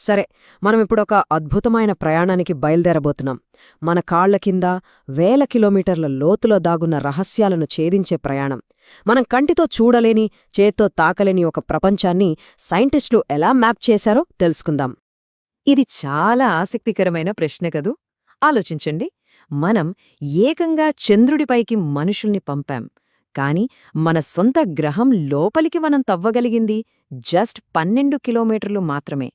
సరే, మనమిప్పుడొక అద్భుతమైన ప్రయాణానికి బయల్దేరబోతున్నాం. మన కాళ్ల కింద వేల కిలోమీటర్ల లోతులో దాగున్న రహస్యాలను ఛేదించే ప్రయాణం. మనం కంటితో చూడలేని, చేత్తో తాకలేని ఒక ప్రపంచాన్ని సైంటిస్టులు ఎలా మ్యాప్ చేశారో తెలుసుకుందాం. ఇది చాలా ఆసక్తికరమైన ప్రశ్న కదూ. ఆలోచించండి, మనం ఏకంగా చంద్రుడిపైకి మనుషుల్ని పంపాం, కాని మన సొంత గ్రహం లోపలికి మనం తవ్వగలిగింది జస్ట్ 12 కిలోమీటర్లు మాత్రమే.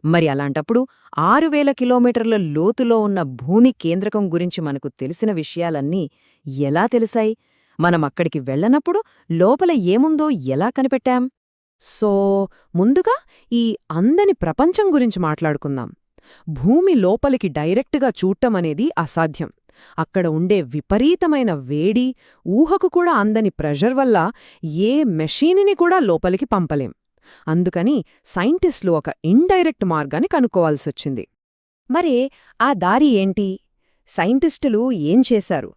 మరి అలాంటప్పుడు 6000 కిలోమీటర్ల లోతులో ఉన్న భూమి కేంద్రకం గురించి మనకు తెలిసిన విషయాలన్నీ ఎలా తెలిసాయి? మనమక్కడికి వెళ్లనప్పుడు లోపల ఏముందో ఎలా కనిపెట్టాం? సో, ముందుగా ఈ అందని ప్రపంచం గురించి మాట్లాడుకుందాం. భూమి లోపలికి డైరెక్టుగా చూడటమనేది అసాధ్యం. అక్కడ ఉండే విపరీతమైన వేడి, ఊహకు కూడా అందని ప్రెషర్ వల్ల ఏ మెషీనిని కూడా లోపలికి పంపలేం. అందుకని సైంటిస్టులు ఒక ఇండైరెక్ట్ మార్గాన్ని కనుక్కోవాల్సొచ్చింది. మరే ఆ దారి ఏంటి? సైంటిస్టులు ఏం చేశారు?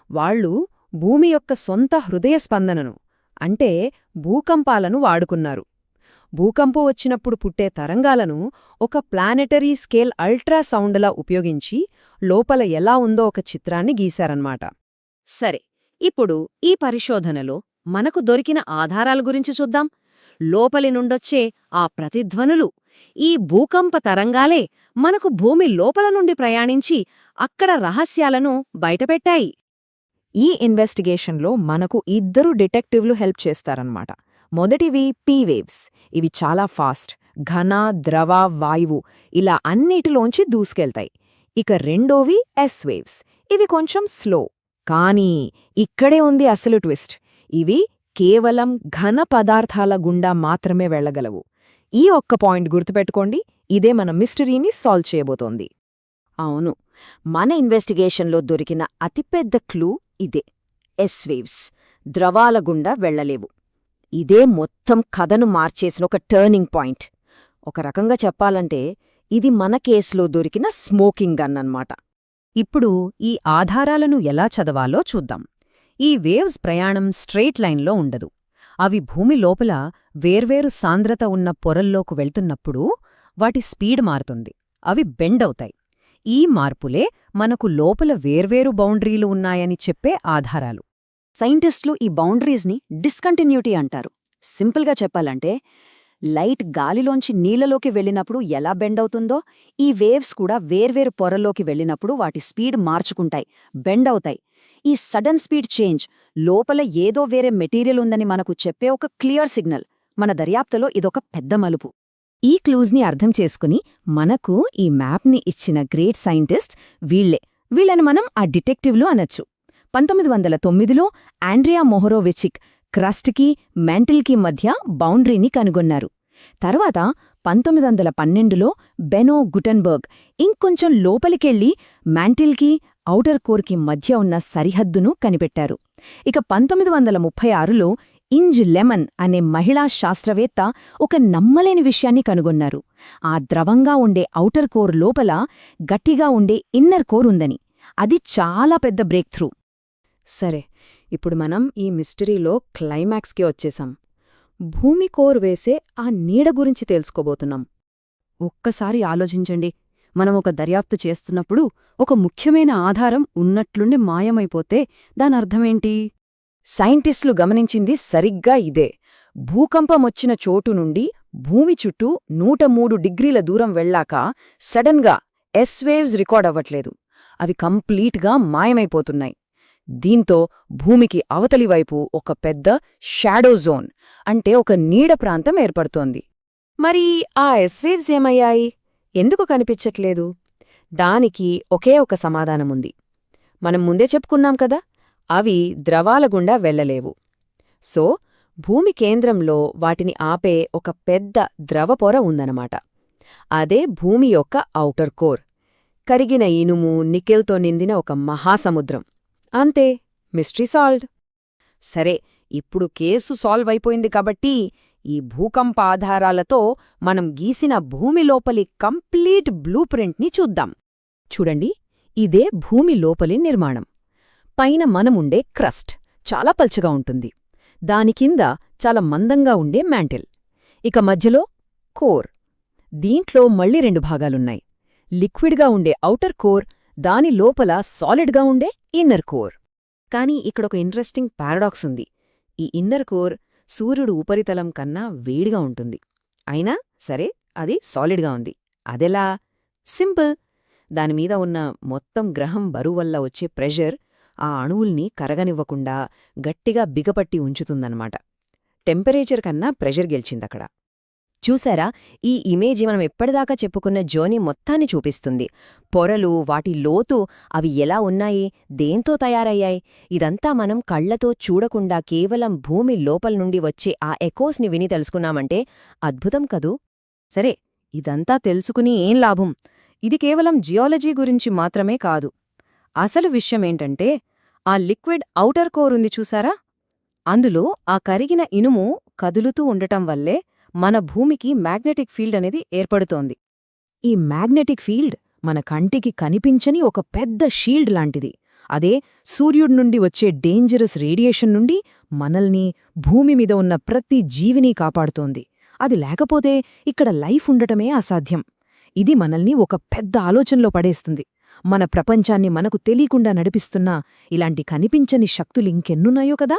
వాళ్ళు భూమి యొక్క సొంత హృదయ స్పందనను, అంటే భూకంపాలను వాడుకున్నారు. భూకంపం వచ్చినప్పుడు పుట్టే తరంగాలను ఒక ప్లానెటరీ స్కేల్ అల్ట్రాసౌండ్లా ఉపయోగించి లోపల ఎలా ఉందో ఒక చిత్రాన్ని గీశారన్మాట. సరే, ఇప్పుడు ఈ పరిశోధనలో మనకు దొరికిన ఆధారాల గురించి చూద్దాం. లోపలి నుండొచ్చే ఆ ప్రతిధ్వనులు, ఈ భూకంప తరంగాలే మనకు భూమి లోపల నుండి ప్రయాణించి అక్కడ రహస్యాలను బయటపెట్టాయి. ఈ ఇన్వెస్టిగేషన్లో మనకు 2 డిటెక్టివ్లు హెల్ప్ చేస్తారన్నమాట. మొదటివి పీ-వేవ్స్. ఇవి చాలా ఫాస్ట్, ఘన, ద్రవ, వాయువు ఇలా అన్నిటిలోంచి దూసుకెళ్తాయి. ఇక రెండోవి ఎస్-వేవ్స్. ఇవి కొంచెం స్లో. కానీ ఇక్కడే ఉంది అసలు ట్విస్ట్. ఇవి కేవలం ఘన పదార్థాల గుండా మాత్రమే వెళ్లగలవు. ఈ ఒక్క పాయింట్ గుర్తుపెట్టుకోండి, ఇదే మన మిస్టరీని సాల్వ్ చేయబోతోంది. అవును, మన ఇన్వెస్టిగేషన్లో దొరికిన అతిపెద్ద క్లూ ఇదే. ఎస్-వేవ్స్ ద్రవాల గుండా వెళ్లలేవు. ఇదే మొత్తం కథను మార్చేసిన ఒక టర్నింగ్ పాయింట్. ఒక రకంగా చెప్పాలంటే ఇది మన కేసులో దొరికిన స్మోకింగ్ గన్ అన్నమాట. ఇప్పుడు ఈ ఆధారాలను ఎలా చదవాలో చూద్దాం. ఈ వేవ్స్ ప్రయాణం స్ట్రెయిట్ లైన్లో ఉండదు. అవి భూమి లోపల వేర్వేరు సాంద్రత ఉన్న పొరల్లోకి వెళ్తున్నప్పుడు వాటి స్పీడ్ మారుతుంది. అవి బెండ్ అవుతాయి. ఈ మార్పులే మనకు లోపల వేర్వేరు బౌండరీలు ఉన్నాయని చెప్పే ఆధారాలు. సైంటిస్టులు ఈ బౌండరీస్ని డిస్కంటిన్యూటీ అంటారు. సింపుల్గా చెప్పాలంటే, లైట్ గాలిలోంచి నీళ్లలోకి వెళ్ళినప్పుడు ఎలా బెండ్ అవుతుందో, ఈ వేవ్స్ కూడా వేర్వేరు పొరల్లోకి వెళ్ళినప్పుడు వాటి స్పీడ్ మార్చుకుంటాయి, బెండ్ అవుతాయి. ఈ సడన్ స్పీడ్ చేంజ్ లోపల ఏదో వేరే మెటీరియల్ ఉందని మనకు చెప్పే ఒక క్లియర్ సిగ్నల్. మన దర్యాప్తులో ఇదొక పెద్ద మలుపు. ఈ క్లూజ్ని అర్థం చేసుకుని మనకు ఈ మ్యాప్ని ఇచ్చిన గ్రేట్ సైంటిస్ట్ వీళ్ళని మనం ఆ డిటెక్టివ్లు అనొచ్చు. 1909లో ఆండ్రియా మొహరోవిచిక్ క్రస్ట్కి, మెంటిల్కి మధ్య బౌండరీని కనుగొన్నారు. తర్వాత 1912లో బెనో గుటెన్బర్గ్ ఇంకొంచెం లోపలికెళ్లి మ్యాంటిల్కి, ఔటర్ కోర్కి మధ్య ఉన్న సరిహద్దును కనిపెట్టారు. ఇక 1936లో ఇంజ్ లెమన్ అనే మహిళా శాస్త్రవేత్త ఒక నమ్మలేని విషయాన్ని కనుగొన్నారు. ఆ ద్రవంగా ఉండే ఔటర్ కోర్ లోపల గట్టిగా ఉండే ఇన్నర్ కోర్ ఉందని. అది చాలా పెద్ద బ్రేక్ త్రూ. సరే, ఇప్పుడు మనం ఈ మిస్టరీలో క్లైమాక్స్కి వచ్చేశాం. భూమి కోర్ వేసే ఆ నీడ గురించి తెలుసుకోబోతున్నాం. ఒక్కసారి ఆలోచించండి, మనం ఒక దర్యాప్తు చేస్తున్నప్పుడు ఒక ముఖ్యమైన ఆధారం ఉన్నట్లుండి మాయమైపోతే దానర్థమేంటి? సైంటిస్టులు గమనించింది సరిగ్గా ఇదే. భూకంపమొచ్చిన చోటు నుండి భూమి చుట్టూ 103 డిగ్రీల దూరం వెళ్లాక సడన్గా ఎస్-వేవ్స్ రికార్డవ్వట్లేదు. అవి కంప్లీట్గా మాయమైపోతున్నాయి. దీంతో భూమికి అవతలివైపు ఒక పెద్ద షాడో జోన్, అంటే ఒక నీడ ప్రాంతం ఏర్పడుతోంది. మరి ఆ ఎస్-వేవ్స్ ఏమయ్యాయి? ఎందుకు కనిపించట్లేదు? దానికి ఒకే ఒక సమాధానముంది. మనం ముందే చెప్పుకున్నాం కదా, అవి ద్రవాల గుండా వెళ్లలేవు. సో, భూమి కేంద్రంలో వాటిని ఆపే ఒక పెద్ద ద్రవపొర ఉందన్నమాట. అదే భూమి యొక్క ఔటర్ కోర్. కరిగిన ఇనుము, నికెల్తో నిందిన ఒక మహాసముద్రం. అంతే, మిస్టరీ సాల్వ్డ్. సరే, ఇప్పుడు కేసు సాల్వ్ అయిపోయింది కాబట్టి ఈ భూకంప ఆధారాలతో మనం గీసిన భూమి లోపలి కంప్లీట్ బ్లూ ప్రింట్ని చూద్దాం. చూడండి, ఇదే భూమి లోపలి నిర్మాణం. పైన మనముండే క్రస్ట్ చాలా పల్చగా ఉంటుంది. దాని కింద చాలా మందంగా ఉండే మ్యాంటిల్. ఇక మధ్యలో కోర్. దీంట్లో మళ్ళీ రెండు భాగాలున్నాయి. లిక్విడ్గా ఉండే ఔటర్ కోర్, దాని లోపల సాలిడ్గా ఉండే ఇన్నర్ కోర్. కానీ ఇక్కడొక ఇంట్రెస్టింగ్ పారాడాక్స్ ఉంది. ఈ ఇన్నర్ కోర్ సూర్యుడు ఉపరితలం కన్నా వేడిగా ఉంటుంది. అయినా సరే అది సాలిడ్గా ఉంది. అదెలా? సింపుల్. దానిమీద ఉన్న మొత్తం గ్రహం బరువు వల్ల వచ్చే ప్రెషర్ ఆ అణువుల్ని కరగనివ్వకుండా గట్టిగా బిగపట్టి ఉంచుతుందన్నమాట. టెంపరేచర్ కన్నా ప్రెషర్ గెలిచిందక్కడ. చూసారా, ఈ ఇమేజ్ మనం ఎప్పటిదాకా చెప్పుకున్న జర్నీ మొత్తాన్ని చూపిస్తుంది. పొరలు, వాటి లోతు, అవి ఎలా ఉన్నాయి, దేంతో తయారయ్యాయి, ఇదంతా మనం కళ్లతో చూడకుండా కేవలం భూమి లోపల నుండి వచ్చే ఆ ఎకోస్ని విని తెలుసుకున్నామంటే అద్భుతం కదూ. సరే, ఇదంతా తెలుసుకుని ఏం లాభం? ఇది కేవలం జియాలజీ గురించి మాత్రమే కాదు. అసలు విషయమేంటంటే, ఆ లిక్విడ్ ఔటర్ కోర్ ఉంది చూసారా, అందులో ఆ కరిగిన ఇనుము కదులుతూ ఉండటం వల్లే మన భూమికి మ్యాగ్నెటిక్ ఫీల్డ్ అనేది ఏర్పడుతోంది. ఈ మ్యాగ్నెటిక్ ఫీల్డ్ మన కంటికి కనిపించని ఒక పెద్ద షీల్డ్ లాంటిది. అదే సూర్యుడి నుండి వచ్చే డేంజరస్ రేడియేషన్ నుండి మనల్ని, భూమి మీద ఉన్న ప్రతి జీవిని కాపాడుతోంది. అది లేకపోతే ఇక్కడ లైఫ్ ఉండటమే అసాధ్యం. ఇది మనల్ని ఒక పెద్ద ఆలోచనలో పడేస్తుంది. మన ప్రపంచాన్ని మనకు తెలియకుండా నడిపిస్తున్న ఇలాంటి కనిపించని శక్తులింకెన్నున్నాయో కదా.